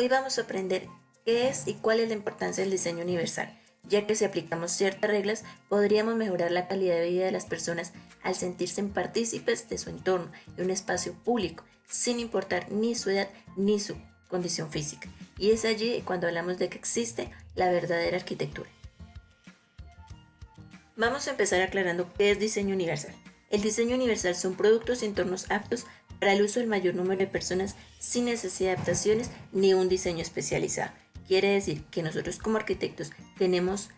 Hoy vamos a aprender qué es y cuál es la importancia del diseño universal, ya que si aplicamos ciertas reglas podríamos mejorar la calidad de vida de las personas al sentirse partícipes de su entorno, de un espacio público, sin importar ni su edad ni su condición física. Y es allí cuando hablamos de que existe la verdadera arquitectura. Vamos a empezar aclarando qué es diseño universal. El diseño universal son productos y entornos aptos para el uso del mayor número de personas sin necesidad de adaptaciones ni un diseño especializado. Quiere decir que nosotros como arquitectos tenemos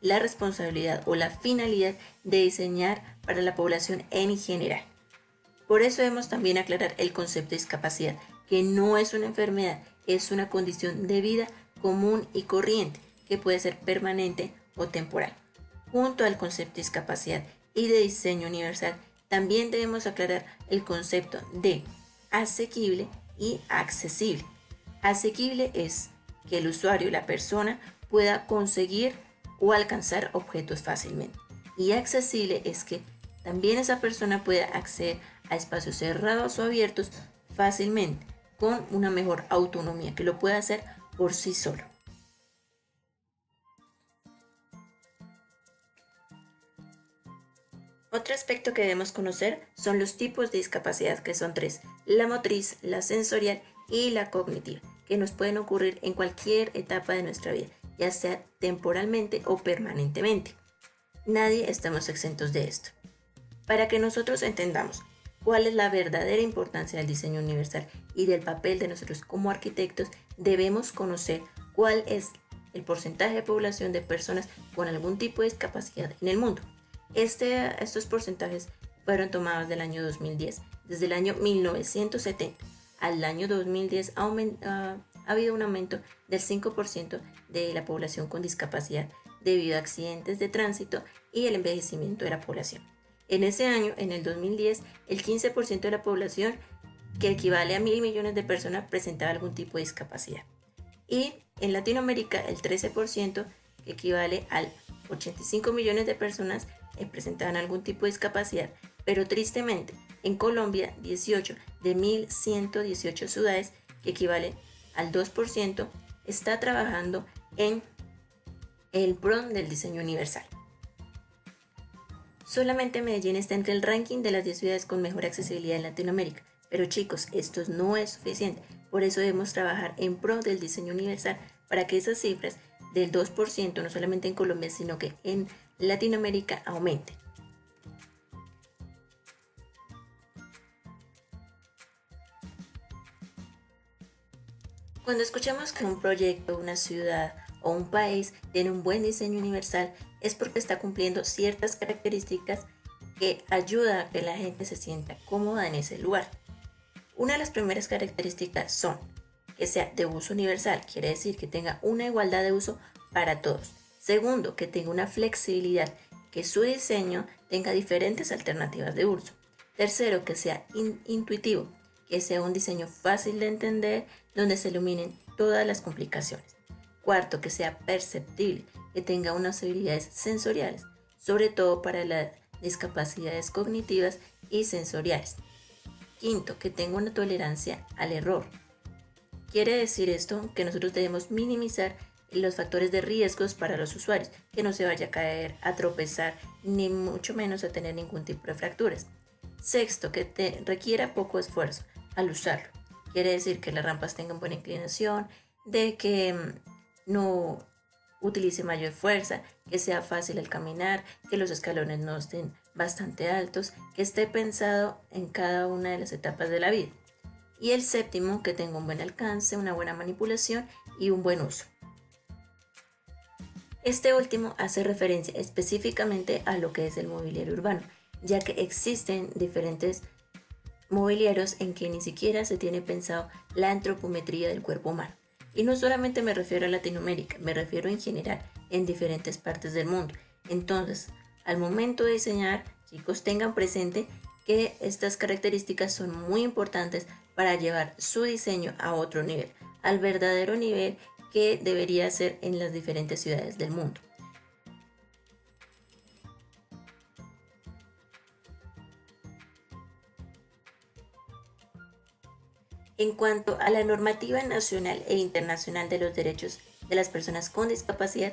la responsabilidad o la finalidad de diseñar para la población en general. Por eso debemos también aclarar el concepto de discapacidad, que no es una enfermedad, es una condición de vida común y corriente, que puede ser permanente o temporal. Junto al concepto de discapacidad y de diseño universal, también debemos aclarar el concepto de asequible y accesible. Asequible es que el usuario, la persona, pueda conseguir o alcanzar objetos fácilmente. Y accesible es que también esa persona pueda acceder a espacios cerrados o abiertos fácilmente, con una mejor autonomía, que lo pueda hacer por sí solo. Otro aspecto que debemos conocer son los tipos de discapacidad, que son tres: la motriz, la sensorial y la cognitiva, que nos pueden ocurrir en cualquier etapa de nuestra vida, ya sea temporalmente o permanentemente. Nadie estamos exentos de esto. Para que nosotros entendamos cuál es la verdadera importancia del diseño universal y del papel de nosotros como arquitectos, debemos conocer cuál es el porcentaje de población de personas con algún tipo de discapacidad en el mundo. Estos porcentajes fueron tomados del año 2010. Desde el año 1970 al año 2010 ha habido un aumento del 5% de la población con discapacidad debido a accidentes de tránsito y el envejecimiento de la población. En ese año, en el 2010, el 15% de la población, que equivale a 1.000 millones de personas, presentaba algún tipo de discapacidad. Y en Latinoamérica, el 13%, que equivale a 85 millones de personas, presentaban algún tipo de discapacidad. Pero tristemente, en Colombia, 18 de 1.118 ciudades, que equivale al 2%, está trabajando en el PRON del diseño universal. Solamente Medellín está entre el ranking de las 10 ciudades con mejor accesibilidad en Latinoamérica. Pero chicos, esto no es suficiente. Por eso debemos trabajar en pro del diseño universal para que esas cifras del 2%, no solamente en Colombia, sino que en Latinoamérica, aumenten. Cuando escuchamos que un proyecto, una ciudad o un país tiene un buen diseño universal, es porque está cumpliendo ciertas características que ayuda a que la gente se sienta cómoda en ese lugar. Una de las primeras características son que sea de uso universal, quiere decir que tenga una igualdad de uso para todos. Segundo, que tenga una flexibilidad, que su diseño tenga diferentes alternativas de uso. Tercero, que sea intuitivo, que sea un diseño fácil de entender, donde se eliminen todas las complicaciones. Cuarto, que sea perceptible, que tenga unas habilidades sensoriales, sobre todo para las discapacidades cognitivas y sensoriales. Quinto, que tenga una tolerancia al error. Quiere decir esto que nosotros debemos minimizar los factores de riesgos para los usuarios, que no se vaya a caer, a tropezar, ni mucho menos a tener ningún tipo de fracturas. Sexto, que requiera poco esfuerzo al usarlo. Quiere decir que las rampas tengan buena inclinación, de que no utilice mayor fuerza, que sea fácil al caminar, que los escalones no estén bastante altos, que esté pensado en cada una de las etapas de la vida. Y el séptimo, que tenga un buen alcance, una buena manipulación y un buen uso. Este último hace referencia específicamente a lo que es el mobiliario urbano, ya que existen diferentes mobiliarios en que ni siquiera se tiene pensado la antropometría del cuerpo humano. Y no solamente me refiero a Latinoamérica, me refiero en general en diferentes partes del mundo. Entonces, al momento de diseñar, chicos, tengan presente que estas características son muy importantes para llevar su diseño a otro nivel, al verdadero nivel que debería ser en las diferentes ciudades del mundo. En cuanto a la normativa nacional e internacional de los derechos de las personas con discapacidad,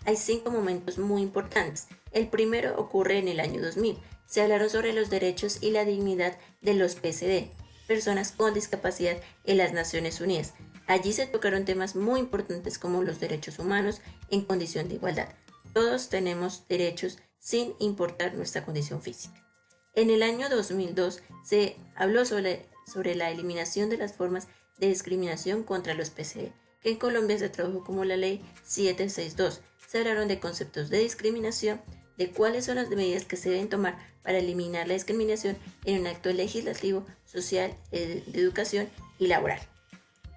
hay 5 momentos muy importantes. El primero ocurre en el año 2000. Se hablaron sobre los derechos y la dignidad de los PSD, personas con discapacidad, en las Naciones Unidas. Allí se tocaron temas muy importantes como los derechos humanos en condición de igualdad. Todos tenemos derechos sin importar nuestra condición física. En el año 2002 se habló sobre la eliminación de las formas de discriminación contra los PSD, que en Colombia se tradujo como la Ley 762. Se hablaron de conceptos de discriminación, de cuáles son las medidas que se deben tomar para eliminar la discriminación en un acto legislativo, social, de educación y laboral.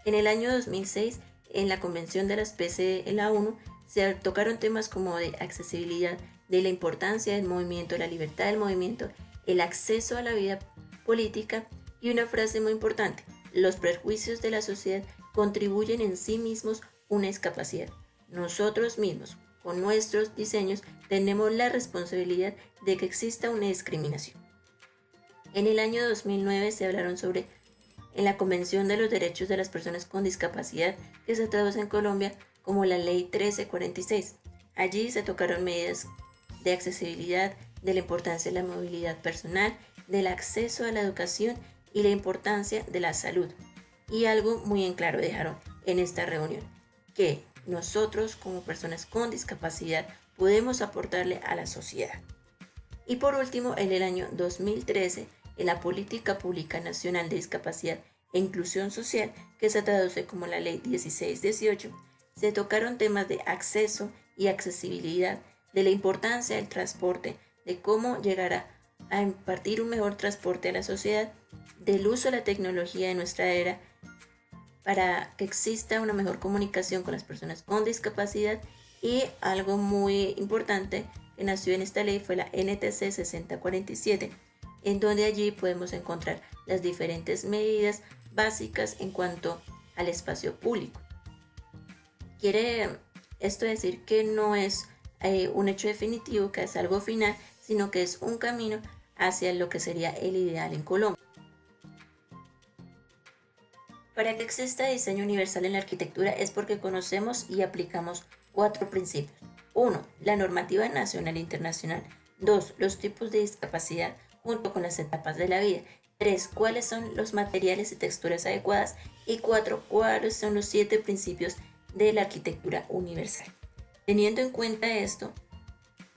En el año 2006, en la Convención de las PSD en la ONU, se tocaron temas como de accesibilidad, de la importancia del movimiento, la libertad del movimiento, el acceso a la vida política y una frase muy importante: los prejuicios de la sociedad contribuyen en sí mismos una discapacidad. Nosotros mismos, con nuestros diseños, tenemos la responsabilidad de que exista una discriminación. En el año 2009 se hablaron en la Convención de los Derechos de las Personas con Discapacidad, que se traduce en Colombia como la Ley 1346. Allí se tocaron medidas de accesibilidad, de la importancia de la movilidad personal, del acceso a la educación y la importancia de la salud. Y algo muy en claro dejaron en esta reunión, que nosotros como personas con discapacidad podemos aportarle a la sociedad. Y por último, en el año 2013, en la Política Pública Nacional de Discapacidad e Inclusión Social, que se traduce como la Ley 1618, se tocaron temas de acceso y accesibilidad, de la importancia del transporte, de cómo llegar a impartir un mejor transporte a la sociedad, del uso de la tecnología de nuestra era para que exista una mejor comunicación con las personas con discapacidad, y algo muy importante que nació en esta ley fue la NTC 6047, en donde allí podemos encontrar las diferentes medidas básicas en cuanto al espacio público. Quiere esto decir que no es un hecho definitivo, que es algo final, sino que es un camino hacia lo que sería el ideal en Colombia. Para que exista diseño universal en la arquitectura es porque conocemos y aplicamos 4 principios. 1. La normativa nacional e internacional. 2. Los tipos de discapacidad junto con las etapas de la vida. 3. Cuáles son los materiales y texturas adecuadas. Y 4. Cuáles son los 7 principios de la arquitectura universal. Teniendo en cuenta esto,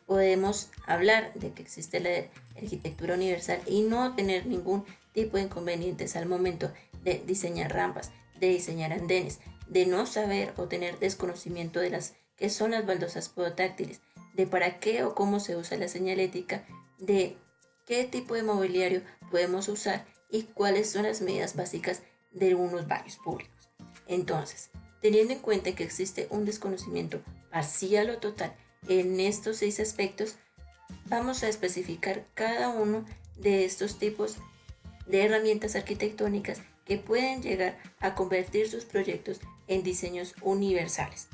podemos hablar de que existe la arquitectura universal y no tener ningún tipo de inconvenientes al momento de diseñar rampas, de diseñar andenes, de no saber o tener desconocimiento de las que son las baldosas podotáctiles, de para qué o cómo se usa la señalética, de qué tipo de mobiliario podemos usar y cuáles son las medidas básicas de unos baños públicos. Entonces, teniendo en cuenta que existe un desconocimiento parcial o total en estos 6 aspectos, vamos a especificar cada uno de estos tipos de herramientas arquitectónicas que pueden llegar a convertir sus proyectos en diseños universales.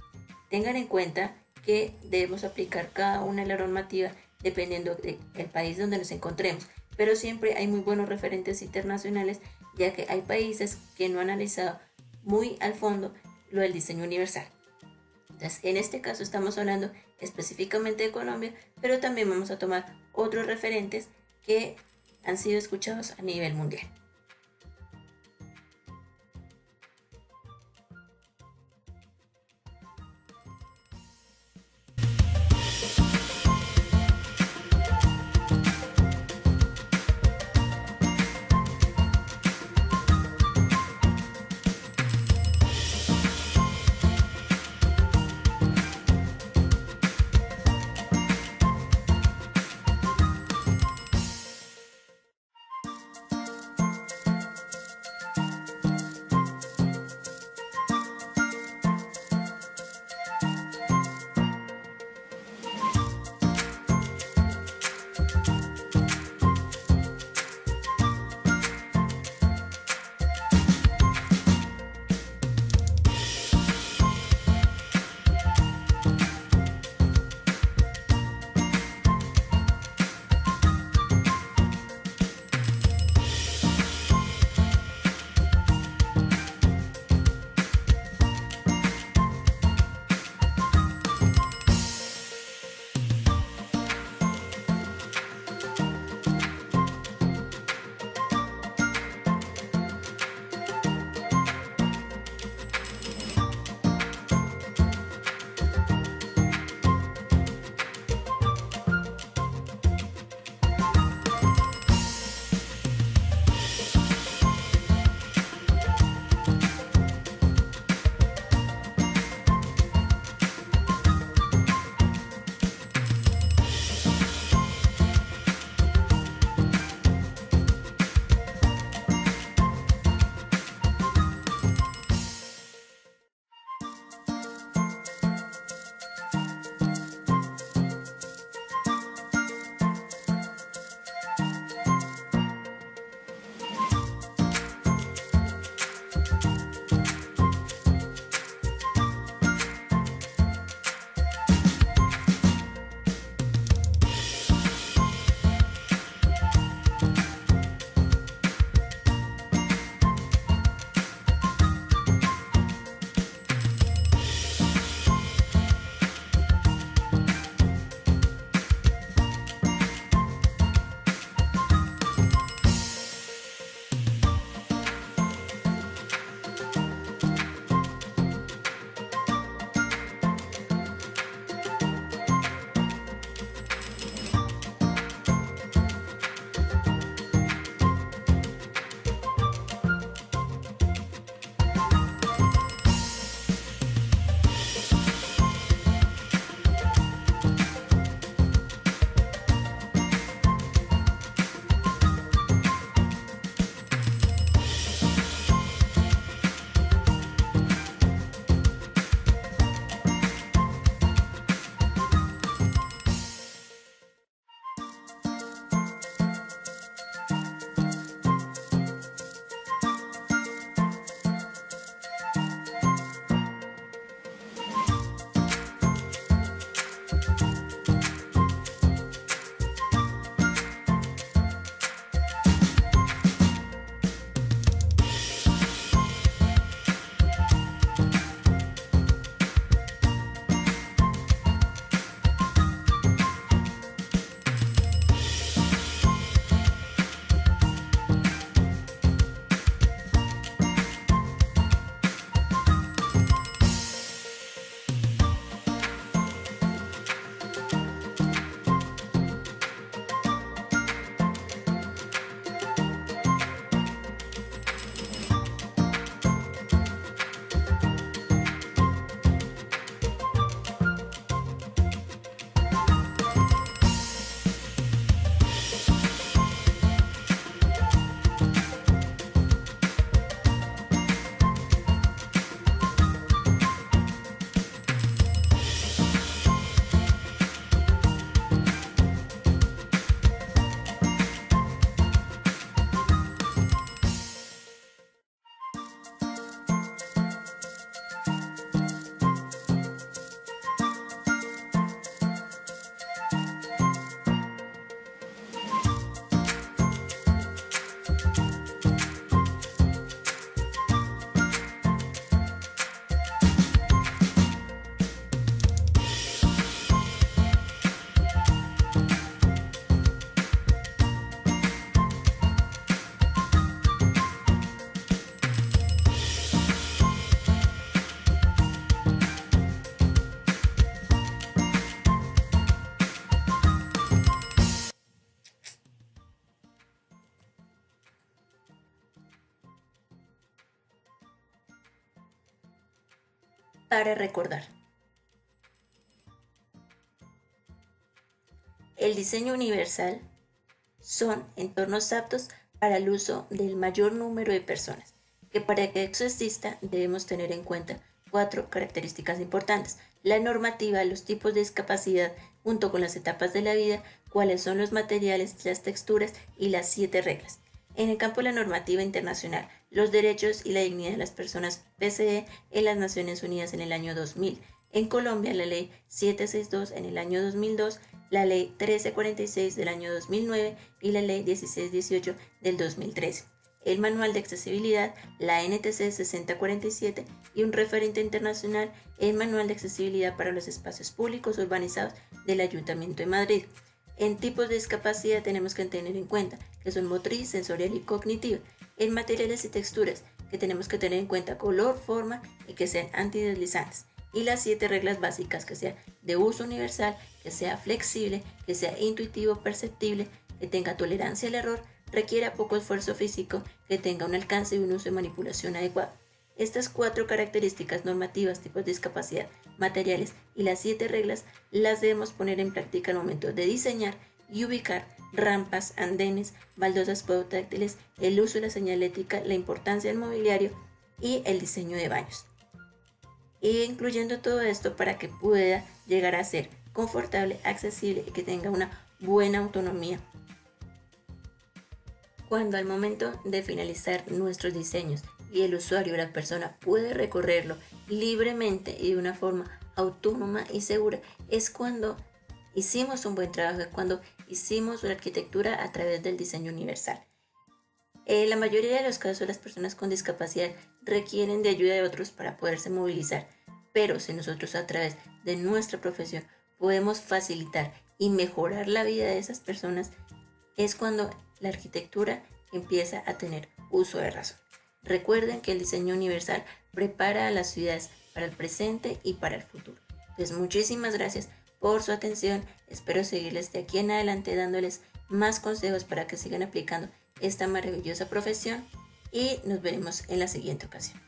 Tengan en cuenta que debemos aplicar cada una de la normativa dependiendo del país donde nos encontremos, pero siempre hay muy buenos referentes internacionales, ya que hay países que no han analizado muy al fondo lo del diseño universal. Entonces, en este caso estamos hablando específicamente de Colombia, pero también vamos a tomar otros referentes que han sido escuchados a nivel mundial. para recordar. El diseño universal son entornos aptos para el uso del mayor número de personas, que para que eso exista debemos tener en cuenta 4 características importantes: la normativa, los tipos de discapacidad, junto con las etapas de la vida, cuáles son los materiales, las texturas y las 7 reglas. En el campo de la normativa internacional, los derechos y la dignidad de las personas PCE en las Naciones Unidas en el año 2000. En Colombia, la ley 762 en el año 2002, la ley 1346 del año 2009 y la ley 1618 del 2013. El manual de accesibilidad, la NTC 6047 y un referente internacional, el manual de accesibilidad para los espacios públicos urbanizados del Ayuntamiento de Madrid. En tipos de discapacidad tenemos que tener en cuenta que son motriz, sensorial y cognitiva. En materiales y texturas que tenemos que tener en cuenta color, forma y que sean antideslizantes. Y las 7 reglas básicas, que sea de uso universal, que sea flexible, que sea intuitivo, perceptible, que tenga tolerancia al error, requiera poco esfuerzo físico, que tenga un alcance y un uso de manipulación adecuado. Estas 4 características normativas, tipos de discapacidad, materiales y las 7 reglas las debemos poner en práctica al momento de diseñar y ubicar rampas, andenes, baldosas podotáctiles, el uso de la señalética, la importancia del mobiliario y el diseño de baños. Y incluyendo todo esto para que pueda llegar a ser confortable, accesible y que tenga una buena autonomía. Cuando al momento de finalizar nuestros diseños y el usuario o la persona puede recorrerlo libremente y de una forma autónoma y segura, es cuando hicimos un buen trabajo, es cuando hicimos una arquitectura a través del diseño universal. La mayoría de los casos, las personas con discapacidad requieren de ayuda de otros para poderse movilizar, pero si nosotros a través de nuestra profesión podemos facilitar y mejorar la vida de esas personas, es cuando la arquitectura empieza a tener uso de razón. Recuerden que el diseño universal prepara a las ciudades para el presente y para el futuro. Entonces, muchísimas gracias por su atención. Espero seguirles de aquí en adelante dándoles más consejos para que sigan aplicando esta maravillosa profesión y nos veremos en la siguiente ocasión.